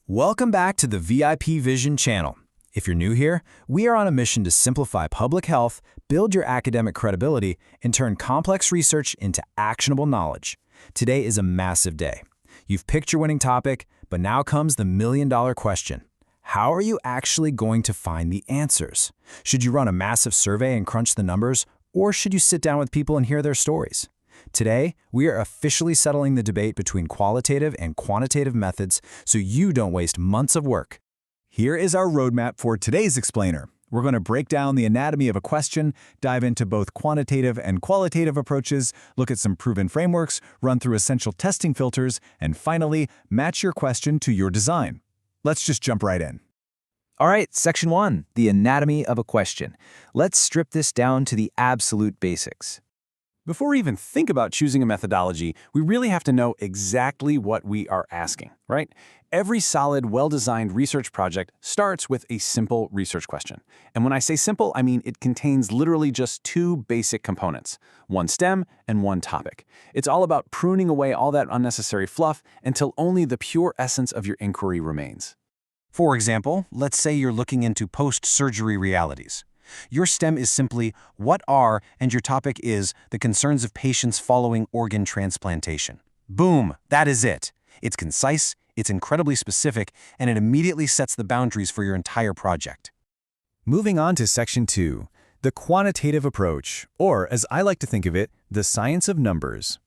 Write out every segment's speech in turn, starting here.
Welcome back to the VIP Vision channel. If you're new here, we are on a mission to simplify public health, build your academic credibility, and turn complex research into actionable knowledge. Today is a massive day. You've picked your winning topic, but now comes the million-dollar question. How are you actually going to find the answers? Should you run a massive survey and crunch the numbers, or should you sit down with people and hear their stories? Today, we are officially settling the debate between qualitative and quantitative methods so you don't waste months of work. Here is our roadmap for today's explainer. We're going to break down the anatomy of a question, dive into both quantitative and qualitative approaches, look at some proven frameworks, run through essential testing filters, and finally, match your question to your design. Let's just jump right in. All right, Section 1, the anatomy of a question. Let's strip this down to the absolute basics. Before we even think about choosing a methodology, we really have to know exactly what we are asking, right? Every solid, well-designed research project starts with a simple research question. And when I say simple, I mean it contains literally just two basic components, one stem and one topic. It's all about pruning away all that unnecessary fluff until only the pure essence of your inquiry remains. For example, let's say you're looking into post-surgery realities. Your stem is simply what are, and your topic is the concerns of patients following organ transplantation. Boom, that is it. It's concise, it's incredibly specific, and it immediately sets the boundaries for your entire project. Moving on to Section 2, the quantitative approach, or as I like to think of it, the science of numbers.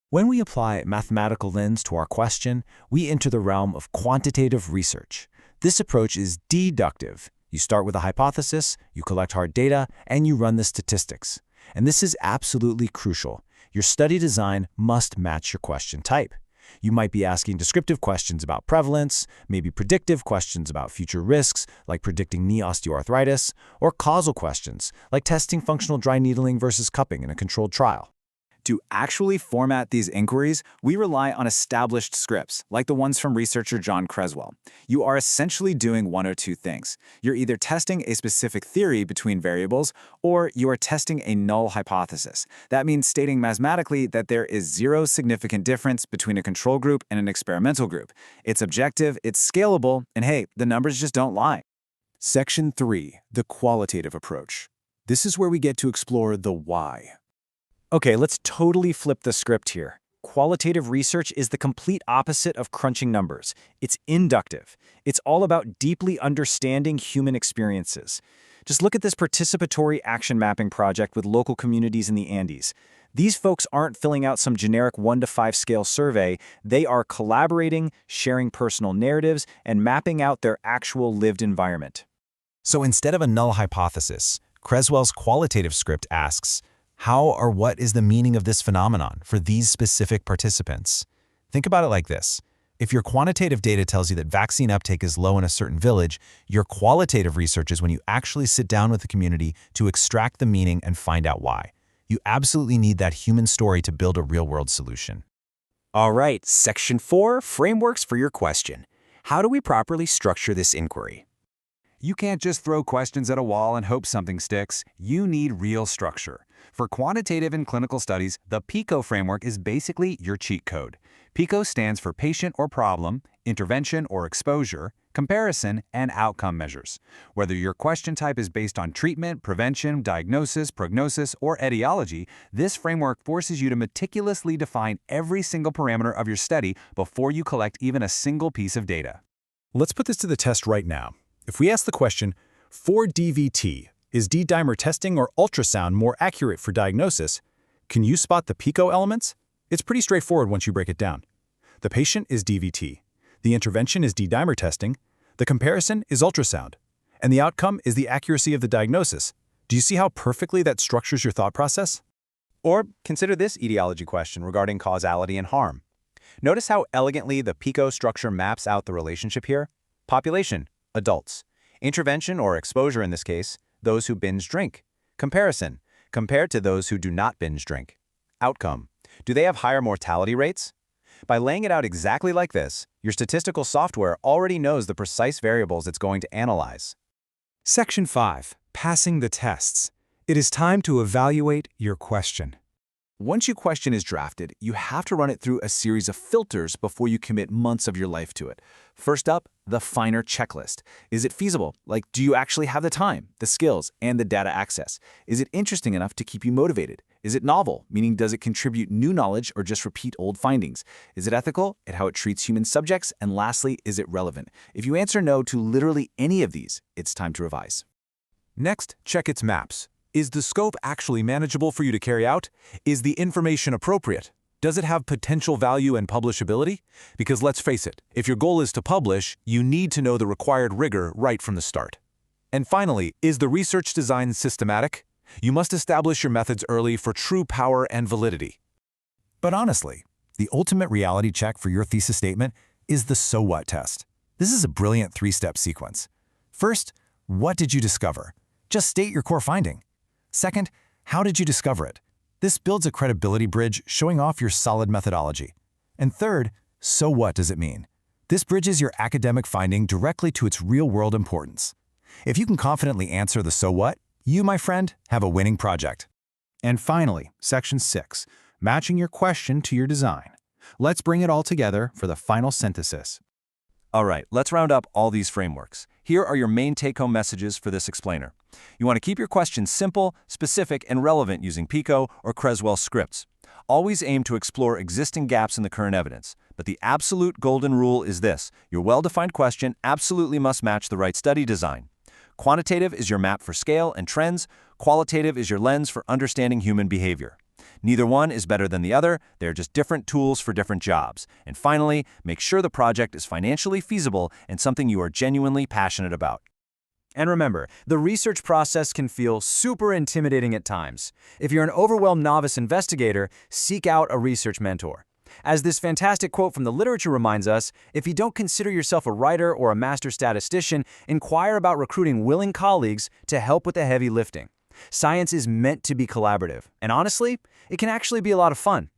When we apply a mathematical lens to our question, we enter the realm of quantitative research. This approach is deductive. You start with a hypothesis, you collect hard data, and you run the statistics. And this is absolutely crucial. Your study design must match your question type. You might be asking descriptive questions about prevalence, maybe predictive questions about future risks, like predicting knee osteoarthritis, or causal questions, like testing functional dry needling versus cupping in a controlled trial. To actually format these inquiries, we rely on established scripts, like the ones from researcher John Creswell. You are essentially doing one or two things. You're either testing a specific theory between variables, or you are testing a null hypothesis. That means stating mathematically that there is zero significant difference between a control group and an experimental group. It's objective, it's scalable, and hey, the numbers just don't lie. Section 3, the qualitative approach. This is where we get to explore the why. Okay, let's totally flip the script here. Qualitative research is the complete opposite of crunching numbers. It's inductive. It's all about deeply understanding human experiences. Just look at this participatory action mapping project with local communities in the Andes. These folks aren't filling out some generic 1 to 5 scale survey. They are collaborating, sharing personal narratives, and mapping out their actual lived environment. So instead of a null hypothesis, Creswell's qualitative script asks, how or what is the meaning of this phenomenon for these specific participants? Think about it like this. If your quantitative data tells you that vaccine uptake is low in a certain village, your qualitative research is when you actually sit down with the community to extract the meaning and find out why. You absolutely need that human story to build a real-world solution. All right, Section 4, frameworks for your question. How do we properly structure this inquiry? You can't just throw questions at a wall and hope something sticks. You need real structure. For quantitative and clinical studies, the PICO framework is basically your cheat code. PICO stands for patient or problem, intervention or exposure, comparison, and outcome measures. Whether your question type is based on treatment, prevention, diagnosis, prognosis, or etiology, this framework forces you to meticulously define every single parameter of your study before you collect even a single piece of data. Let's put this to the test right now. If we ask the question, for DVT, is D-dimer testing or ultrasound more accurate for diagnosis? Can you spot the PICO elements? It's pretty straightforward once you break it down. The patient is DVT. The intervention is D-dimer testing. The comparison is ultrasound. And the outcome is the accuracy of the diagnosis. Do you see how perfectly that structures your thought process? Or consider this etiology question regarding causality and harm. Notice how elegantly the PICO structure maps out the relationship here. Population, adults. Intervention or exposure in this case, those who binge drink. Comparison, compared to those who do not binge drink. Outcome, do they have higher mortality rates? By laying it out exactly like this, your statistical software already knows the precise variables it's going to analyze. Section 5, passing the tests. It is time to evaluate your question. Once your question is drafted, you have to run it through a series of filters before you commit months of your life to it. First up, the finer checklist. Is it feasible? Like, do you actually have the time, the skills, and the data access? Is it interesting enough to keep you motivated? Is it novel, meaning does it contribute new knowledge or just repeat old findings? Is it ethical at how it treats human subjects? And lastly, is it relevant? If you answer no to literally any of these, it's time to revise. Next, check its maps. Is the scope actually manageable for you to carry out? Is the information appropriate? Does it have potential value and publishability? Because let's face it, if your goal is to publish, you need to know the required rigor right from the start. And finally, is the research design systematic? You must establish your methods early for true power and validity. But honestly, the ultimate reality check for your thesis statement is the so what test. This is a brilliant three-step sequence. First, what did you discover? Just state your core finding. Second, how did you discover it? This builds a credibility bridge showing off your solid methodology. And third, so what does it mean? This bridges your academic finding directly to its real-world importance. If you can confidently answer the so what, you, my friend, have a winning project. And finally, Section 6, matching your question to your design. Let's bring it all together for the final synthesis. All right, let's round up all these frameworks. Here are your main take-home messages for this explainer. You want to keep your questions simple, specific, and relevant using PICO or Creswell scripts. Always aim to explore existing gaps in the current evidence. But the absolute golden rule is this: your well-defined question absolutely must match the right study design. Quantitative is your map for scale and trends. Qualitative is your lens for understanding human behavior. Neither one is better than the other. They're just different tools for different jobs. And finally, make sure the project is financially feasible and something you are genuinely passionate about. And remember, the research process can feel super intimidating at times. If you're an overwhelmed novice investigator, seek out a research mentor. As this fantastic quote from the literature reminds us, if you don't consider yourself a writer or a master statistician, inquire about recruiting willing colleagues to help with the heavy lifting. Science is meant to be collaborative, and honestly, it can actually be a lot of fun.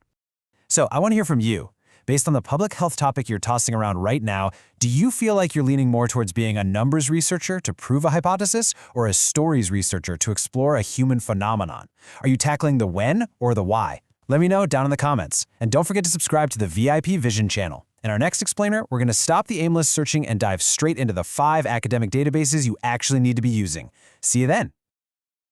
So I want to hear from you. Based on the public health topic you're tossing around right now, do you feel like you're leaning more towards being a numbers researcher to prove a hypothesis or a stories researcher to explore a human phenomenon? Are you tackling the when or the why? Let me know down in the comments. And don't forget to subscribe to the VIP Vision channel. In our next explainer, we're going to stop the aimless searching and dive straight into the 5 academic databases you actually need to be using. See you then.